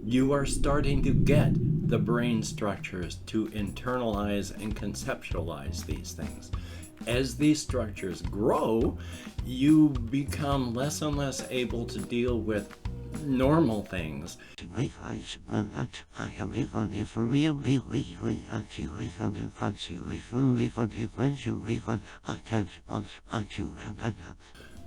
You are starting to get the brain structures to internalize and conceptualize these things. As these structures grow, you become less and less able to deal with normal things.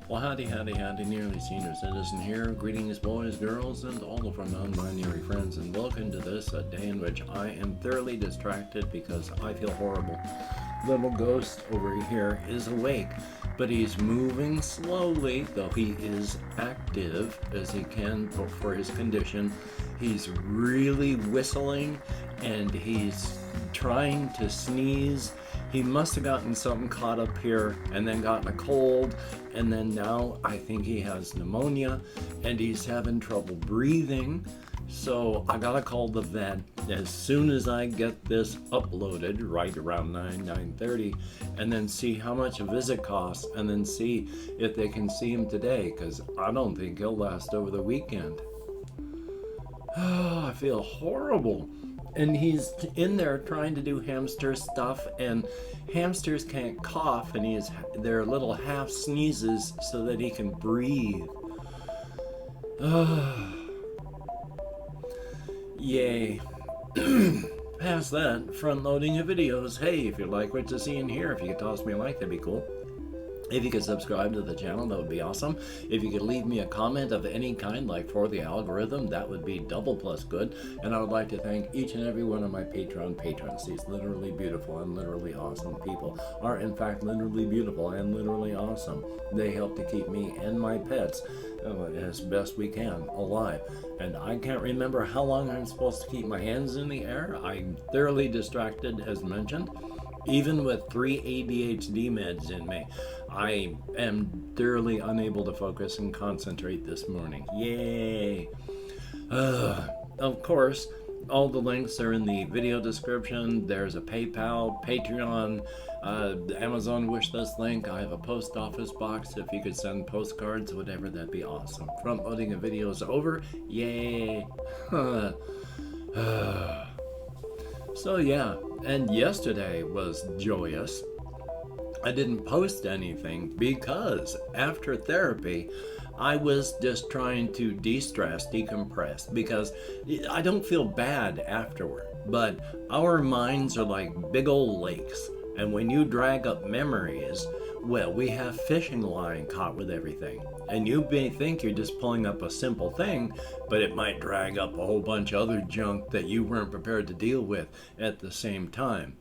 Well, howdy, Nearly Senior Citizen here. Greetings, boys, girls, and all of our non-binary friends, and welcome to this, a day in which I am thoroughly distracted because I feel horrible. Little ghost over here is awake, but he's moving slowly, though he is active as he can for his condition. He's really whistling, and he's trying to sneeze. He must have gotten something caught up here and then gotten a cold, and then now I think he has pneumonia and he's having trouble breathing. So I gotta call the vet as soon as I get this uploaded, right around 9:30, and then see how much a visit costs, and then see if they can see him today, because I don't think he'll last over the weekend. Oh, I feel horrible. And he's in there trying to do hamster stuff, and hamsters can't cough, and they're little half sneezes so that he can breathe. Yay. Past that, front loading of videos. Hey, if you like what you see in here, if you could toss me a like, that'd be cool. If you could subscribe to the channel, that would be awesome. If you could leave me a comment of any kind, like for the algorithm, that would be double plus good. And I would like to thank each and every one of my Patreon patrons. These literally beautiful and literally awesome people are in fact literally beautiful and literally awesome. They help to keep me and my pets as best we can alive. And I can't remember how long I'm supposed to keep my hands in the air. I'm thoroughly distracted, as mentioned. Even with 3 ADHD meds in me, I am thoroughly unable to focus and concentrate this morning. Yay! Of course, all the links are in the video description. There's a PayPal, Patreon, Amazon wishlist link. I have a post office box. If you could send postcards, whatever, that'd be awesome. Front loading of videos over. Yay! So yeah, and yesterday was joyous. I didn't post anything because after therapy, I was just trying to de-stress, decompress, because I don't feel bad afterward. But our minds are like big old lakes, and when you drag up memories, well, we have fishing line caught with everything. And you may think you're just pulling up a simple thing, but it might drag up a whole bunch of other junk that you weren't prepared to deal with at the same time.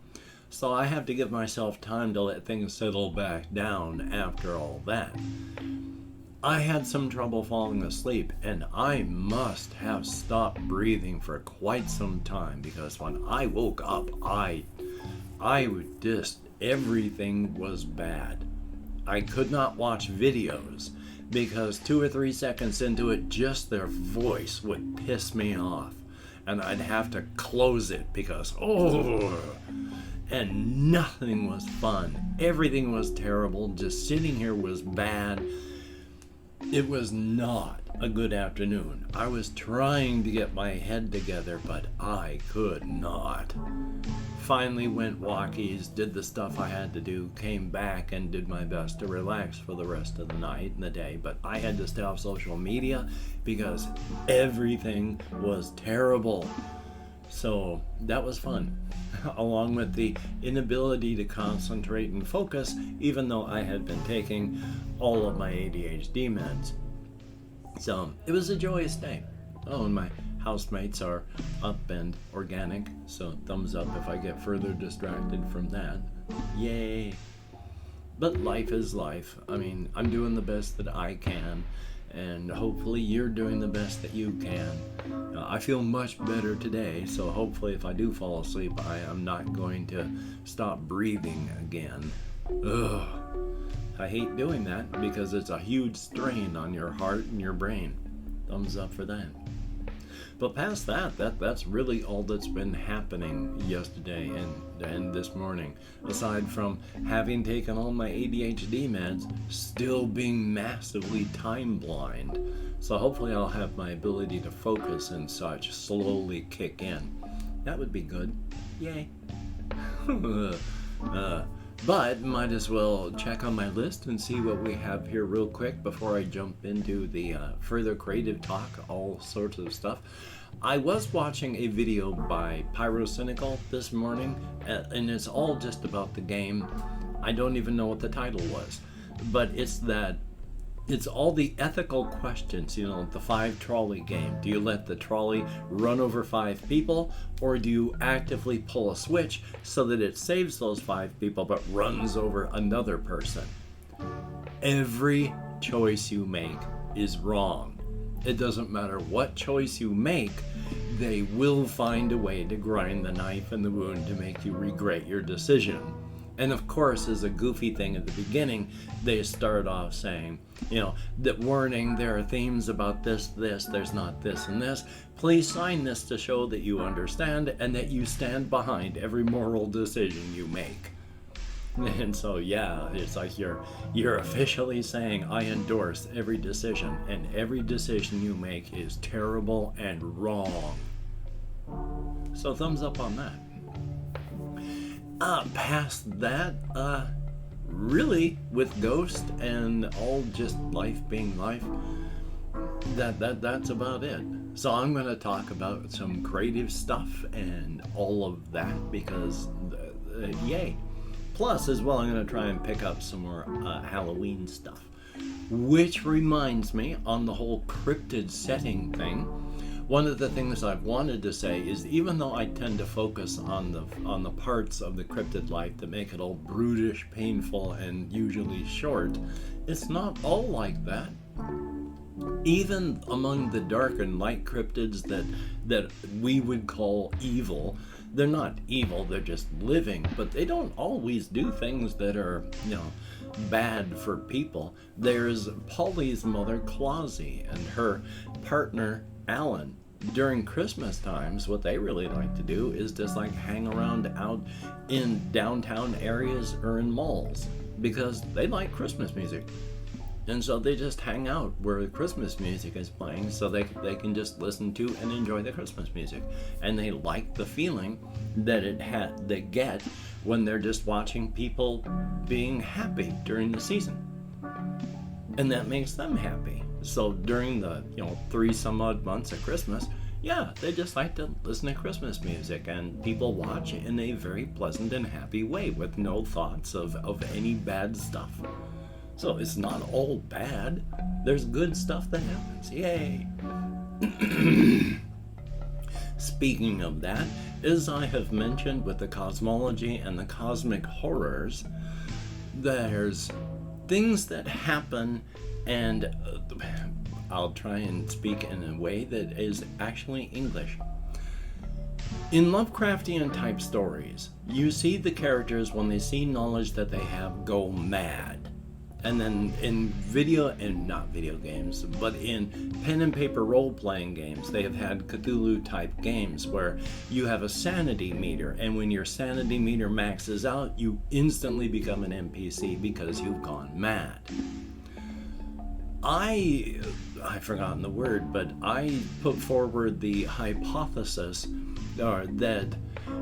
So I have to give myself time to let things settle back down after all that. I had some trouble falling asleep, and I must have stopped breathing for quite some time, because when I woke up, I would just, everything was bad. I could not watch videos because 2 or 3 seconds into it, just their voice would piss me off, and I'd have to close it because, and nothing was fun. Everything was terrible. Just sitting here was bad. It was not a good afternoon. I was trying to get my head together, but I could not. Finally went walkies, did the stuff I had to do, came back and did my best to relax for the rest of the night and the day, but I had to stay off social media because everything was terrible. So that was fun, along with the inability to concentrate and focus, even though I had been taking all of my ADHD meds. So it was a joyous day. Oh, and my housemates are up and organic, so thumbs up if I get further distracted from that. Yay! But life is life. I mean, I'm doing the best that I can, and hopefully you're doing the best that you can. I feel much better today, so hopefully if I do fall asleep, I am not going to stop breathing again. Ugh. I hate doing that because it's a huge strain on your heart and your brain. Thumbs up for that. But past that's really all that's been happening yesterday and this morning, aside from having taken all my ADHD meds, still being massively time blind. So hopefully I'll have my ability to focus and such slowly kick in. That would be good. Yay. But might as well check on my list and see what we have here real quick before I jump into the further creative talk, all sorts of stuff. I was watching a video by Pyrocynical this morning, and it's all just about the game. I don't even know what the title was, but it's all the ethical questions, the 5 trolley game. Do you let the trolley run over 5 people, or do you actively pull a switch so that it saves those 5 people but runs over another person? Every choice you make is wrong. It doesn't matter what choice you make, they will find a way to grind the knife in the wound to make you regret your decision. And of course, as a goofy thing at the beginning, they start off saying, that warning, there are themes about this, there's not this and this. Please sign this to show that you understand and that you stand behind every moral decision you make. And so, it's like you're officially saying, I endorse every decision, and every decision you make is terrible and wrong. So thumbs up on that. Past that, really, with Ghost and all just life being life, that's about it. So I'm going to talk about some creative stuff and all of that because, yay. Plus, as well, I'm going to try and pick up some more Halloween stuff. Which reminds me, on the whole cryptid setting thing, one of the things I've wanted to say is, even though I tend to focus on the parts of the cryptid life that make it all brutish, painful, and usually short, it's not all like that. Even among the dark and light cryptids that we would call evil, they're not evil, they're just living, but they don't always do things that are, bad for people. There's Polly's mother, Clausy, and her partner, Alan. During Christmas times, what they really like to do is just hang around out in downtown areas or in malls because they like Christmas music. And so they just hang out where the Christmas music is playing so they can just listen to and enjoy the Christmas music. And they like the feeling that they get when they're just watching people being happy during the season. And that makes them happy. So during the 3 some odd months of Christmas, they just like to listen to Christmas music, and people watch in a very pleasant and happy way with no thoughts of any bad stuff. So it's not all bad. There's good stuff that happens. Yay! Speaking of that, as I have mentioned with the cosmology and the cosmic horrors, there's things that happen, and I'll try and speak in a way that is actually English. In Lovecraftian type stories, you see the characters, when they see knowledge that they have, go mad. And then in not video games, but in pen and paper role-playing games, they have had Cthulhu-type games where you have a sanity meter, and when your sanity meter maxes out, you instantly become an NPC because you've gone mad. I've forgotten the word, but I put forward the hypothesis that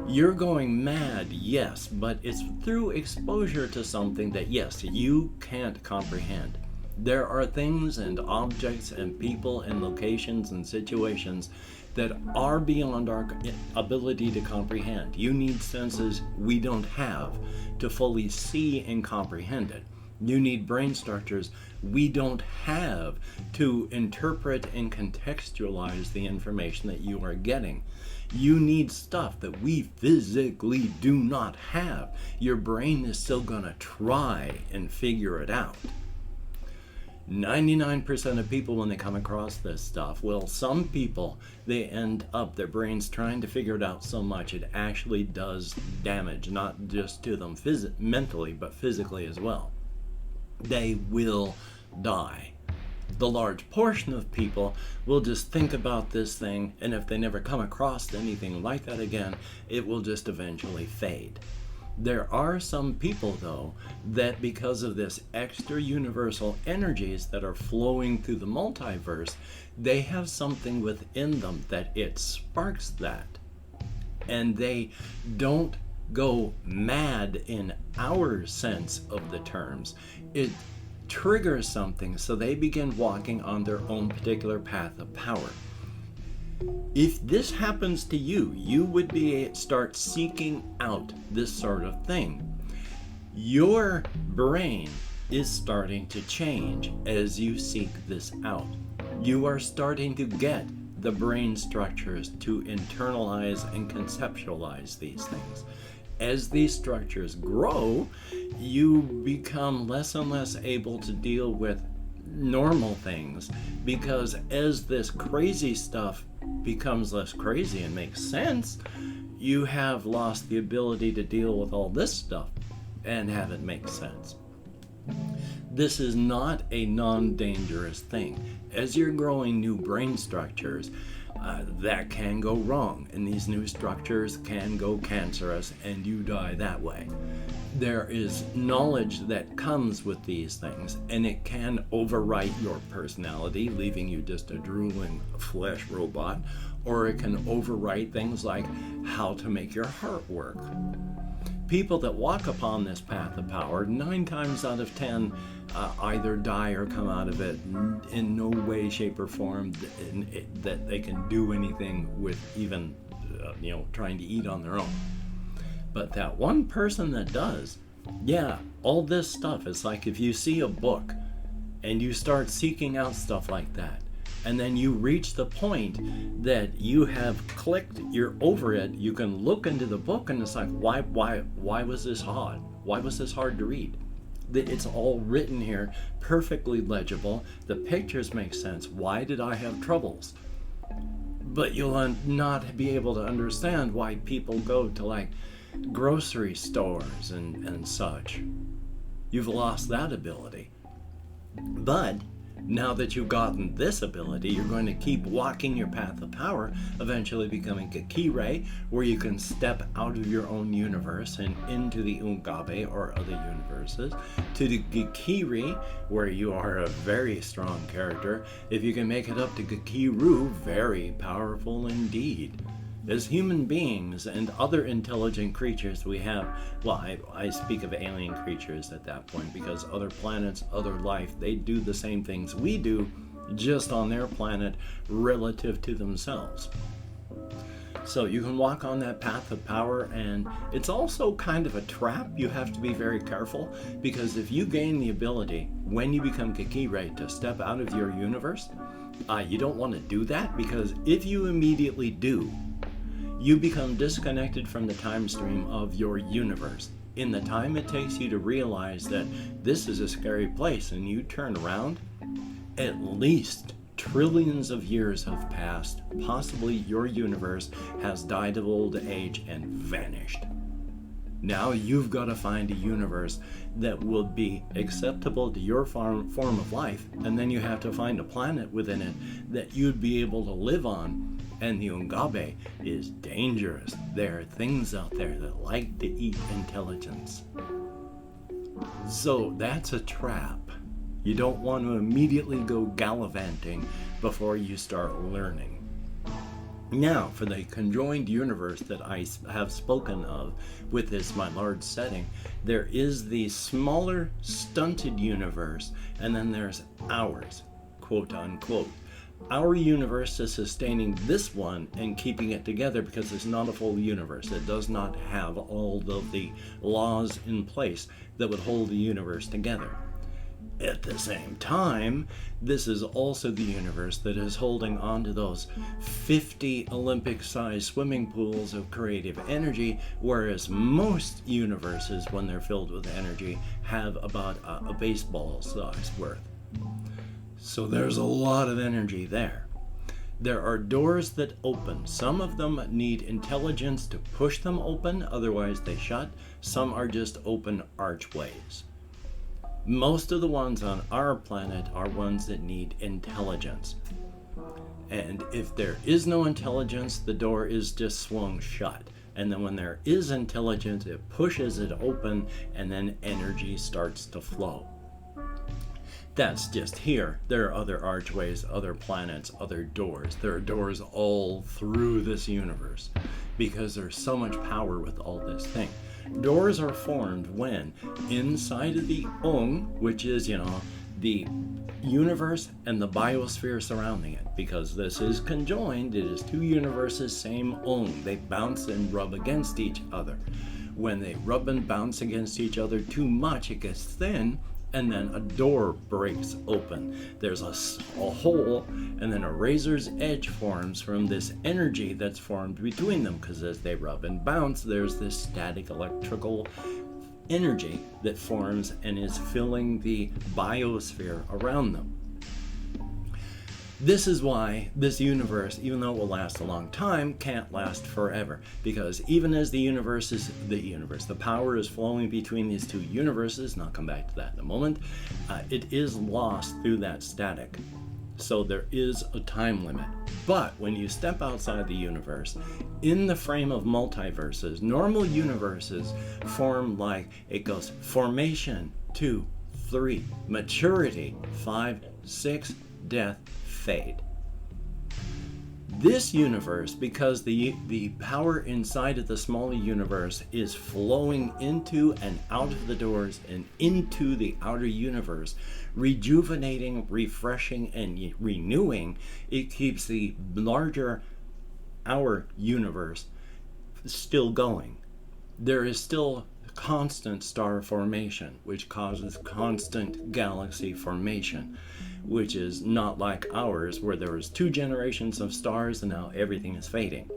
you're going mad, yes, but it's through exposure to something that, yes, you can't comprehend. There are things and objects and people and locations and situations that are beyond our ability to comprehend. You need senses we don't have to fully see and comprehend it. You need brain structures we don't have to interpret and contextualize the information that you are getting. You need stuff that we physically do not have. Your brain is still gonna try and figure it out. 99% of people, when they come across this stuff, well, some people, they end up, their brains trying to figure it out so much it actually does damage, not just to them mentally, but physically as well. They will die. The large portion of people will just think about this thing, and if they never come across anything like that again, it will just eventually fade. There are some people, though, that because of this extra universal energies that are flowing through the multiverse, they have something within them that it sparks that. And they don't go mad in our sense of the terms. It triggers something, so they begin walking on their own particular path of power. If this happens to you, you would start seeking out this sort of thing. Your brain is starting to change as you seek this out. You are starting to get the brain structures to internalize and conceptualize these things. As these structures grow, you become less and less able to deal with normal things, because as this crazy stuff becomes less crazy and makes sense, you have lost the ability to deal with all this stuff and have it make sense. This is not a non-dangerous thing. As you're growing new brain structures, that can go wrong, and these new structures can go cancerous, and you die that way. There is knowledge that comes with these things, and it can overwrite your personality, leaving you just a drooling flesh robot, or it can overwrite things like how to make your heart work. People that walk upon this path of power, 9 times out of 10, either die or come out of it in no way, shape, or form that they can do anything with, even trying to eat on their own. But that one person that does, all this stuff is like if you see a book and you start seeking out stuff like that, and then you reach the point that you have clicked, you're over it, you can look into the book and it's like, why was this hard? Why was this hard to read? It's all written here, perfectly legible. The pictures make sense. Why did I have troubles? But you'll not be able to understand why people go to like grocery stores and such. You've lost that ability. But now that you've gotten this ability, you're going to keep walking your path of power, eventually becoming a keyray, where you can step out of your own universe and into the Ungabe or other universes, to the Gikiri, where you are a very strong character. If you can make it up to Gikiru, very powerful indeed. As human beings and other intelligent creatures we have, I speak of alien creatures at that point, because other planets, other life, they do the same things we do, just on their planet relative to themselves. So you can walk on that path of power, and it's also kind of a trap. You have to be very careful, because if you gain the ability, when you become Kikire, to step out of your universe, you don't want to do that, because if you immediately do, you become disconnected from the time stream of your universe. In the time it takes you to realize that this is a scary place and you turn around, at least trillions of years have passed. Possibly your universe has died of old age and vanished. Now you've got to find a universe that will be acceptable to your form of life, and then you have to find a planet within it that you'd be able to live on. And the Ungabe is dangerous. There are things out there that like to eat intelligence. So that's a trap. You don't want to immediately go gallivanting before you start learning. Now, for the conjoined universe that I have spoken of with this, my large setting, there is the smaller, stunted universe, and then there's ours, quote unquote. Our universe is sustaining this one and keeping it together, because it's not a full universe. It does not have all of the laws in place that would hold the universe together. At the same time, this is also the universe that is holding on to those 50 Olympic-sized swimming pools of creative energy, whereas most universes, when they're filled with energy, have about a baseball size worth. So there's a lot of energy there. There are doors that open. Some of them need intelligence to push them open, otherwise they shut. Some are just open archways. Most of the ones on our planet are ones that need intelligence. And if there is no intelligence, the door is just swung shut. And then when there is intelligence, it pushes it open, and then energy starts to flow. That's just here. There are other archways, other planets, other doors. There are doors all through this universe because there's so much power with all this thing. Doors are formed when inside of the which is, the universe and the biosphere surrounding it, because this is conjoined. It is two universes, same They bounce and rub against each other. When they rub and bounce against each other too much, it gets thin, and then a door breaks open. There's a hole, and then a razor's edge forms from this energy that's formed between them, because as they rub and bounce, there's this static electrical energy that forms and is filling the biosphere around them. This is why this universe, even though it will last a long time, can't last forever. Because even as the power is flowing between these two universes, and I'll come back to that in a moment, it is lost through that static. So there is a time limit. But when you step outside the universe, in the frame of multiverses, normal universes form like it goes formation, 2, 3, maturity, 5, 6, death, fade. This universe, because the power inside of the smaller universe is flowing into and out of the doors and into the outer universe, rejuvenating, refreshing, and renewing, it keeps the larger, our universe, still going. There is still constant star formation, which causes constant galaxy formation, which is not like ours, where there was 2 generations of stars and now everything is fading.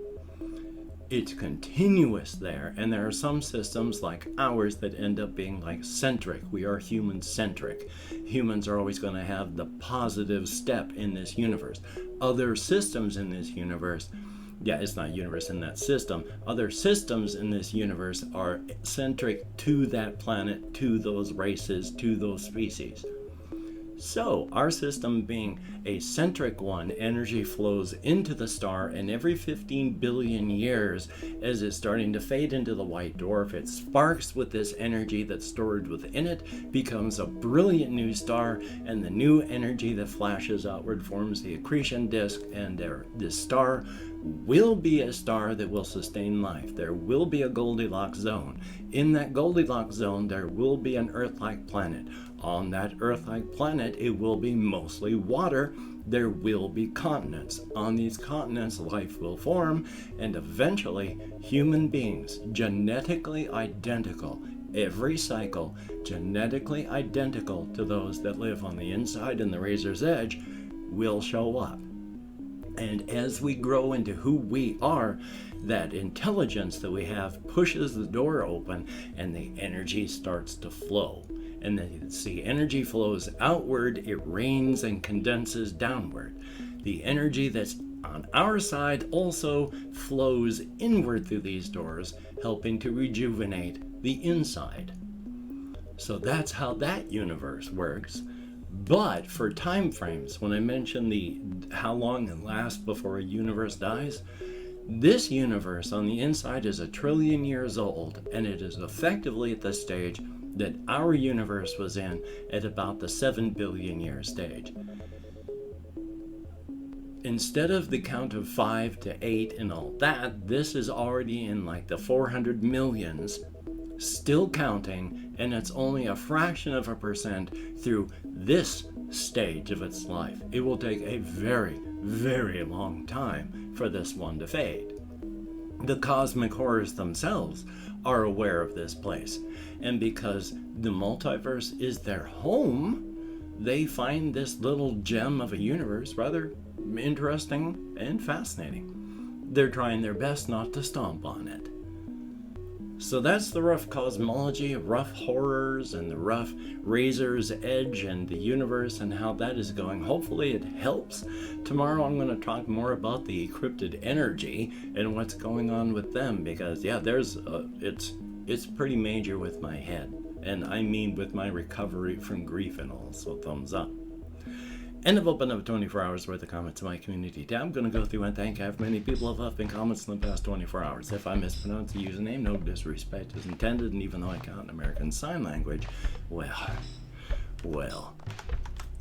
It's continuous there, and there are some systems like ours that end up being like centric. We are human-centric. Humans are always going to have the positive step in this universe. Other systems in this universe, it's not universe in that system. Other systems in this universe are centric to that planet, to those races, to those species. So, our system being a centric one, energy flows into the star, and every 15 billion years, as it's starting to fade into the white dwarf, it sparks with this energy that's stored within it, becomes a brilliant new star, and the new energy that flashes outward forms the accretion disk, and this star will be a star that will sustain life. There will be a Goldilocks zone. In that Goldilocks zone, there will be an Earth-like planet. On that Earth-like planet, it will be mostly water. There will be continents. On these continents, life will form, and eventually, human beings, genetically identical, every cycle, genetically identical to those that live on the inside in the razor's edge, will show up. And as we grow into who we are, that intelligence that we have pushes the door open, and the energy starts to flow. And then the energy flows outward, it rains and condenses downward. The energy that's on our side also flows inward through these doors, helping to rejuvenate the inside. So that's how that universe works. But for time frames, when I mentioned how long it lasts before a universe dies, this universe on the inside is 1 trillion years old, and it is effectively at the stage that our universe was in at about the 7 billion year stage. Instead of the count of 5 to 8 and all that, this is already in like the 400 millions, still counting, and it's only a fraction of a percent through this stage of its life. It will take a very, very long time for this one to fade. The cosmic horrors themselves are aware of this place, and because the multiverse is their home, they find this little gem of a universe rather interesting and fascinating. They're trying their best not to stomp on it. So that's the rough cosmology, rough horrors, and the rough razor's edge and the universe and how that is going. Hopefully it helps. Tomorrow I'm going to talk more about the encrypted energy and what's going on with them, because it's pretty major with my head. And I mean with my recovery from grief and all, so thumbs up. And I've opened up 24 hours worth of comments in my community tab. I'm going to go through and thank how many people have left me comments in the past 24 hours. If I mispronounce the username, no disrespect is intended, and even though I count American Sign Language, well,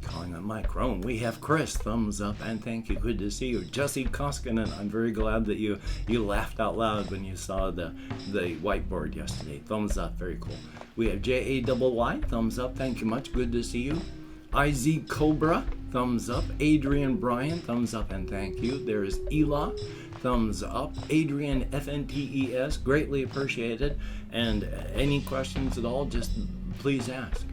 calling on my Chrome, we have Chris, thumbs up, and thank you, good to see you. Jesse Koskinen, I'm very glad that you laughed out loud when you saw the whiteboard yesterday. Thumbs up, very cool. We have JAYY, thumbs up, thank you much, good to see you. IZ Cobra, thumbs up. Adrian Bryan, thumbs up and thank you. There's Ela, thumbs up. Adrian FNTES, greatly appreciated. And any questions at all, just please ask.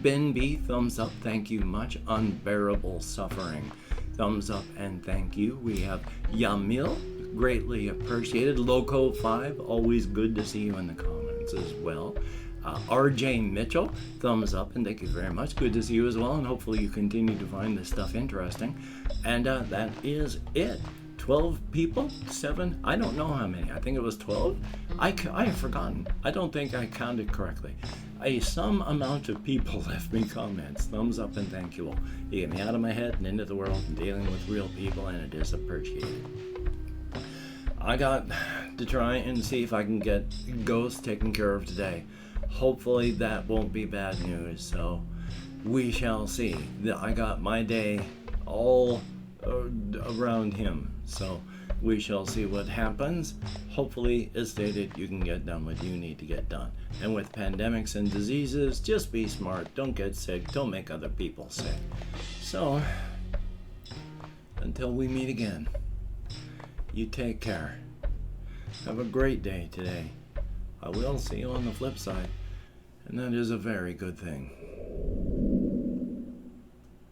Ben B, thumbs up, thank you much. Unbearable Suffering, thumbs up and thank you. We have Yamil, greatly appreciated. Loco5, always good to see you in the comments as well. RJ Mitchell, thumbs up and thank you very much. Good to see you as well, and hopefully you continue to find this stuff interesting. And that is it. 12 people? 7? I don't know how many. I think it was 12. I have forgotten. I don't think I counted correctly. Some amount of people left me comments. Thumbs up and thank you all. You get me out of my head and into the world and dealing with real people, and it is appreciated. I got to try and see if I can get ghosts taken care of today. Hopefully that won't be bad news, so we shall see. I got my day all around him, so we shall see what happens. Hopefully, as stated, you can get done what you need to get done. And with pandemics and diseases, just be smart, don't get sick, don't make other people sick. So, until we meet again, you take care. Have a great day today. I will see you on the flip side, and that is a very good thing.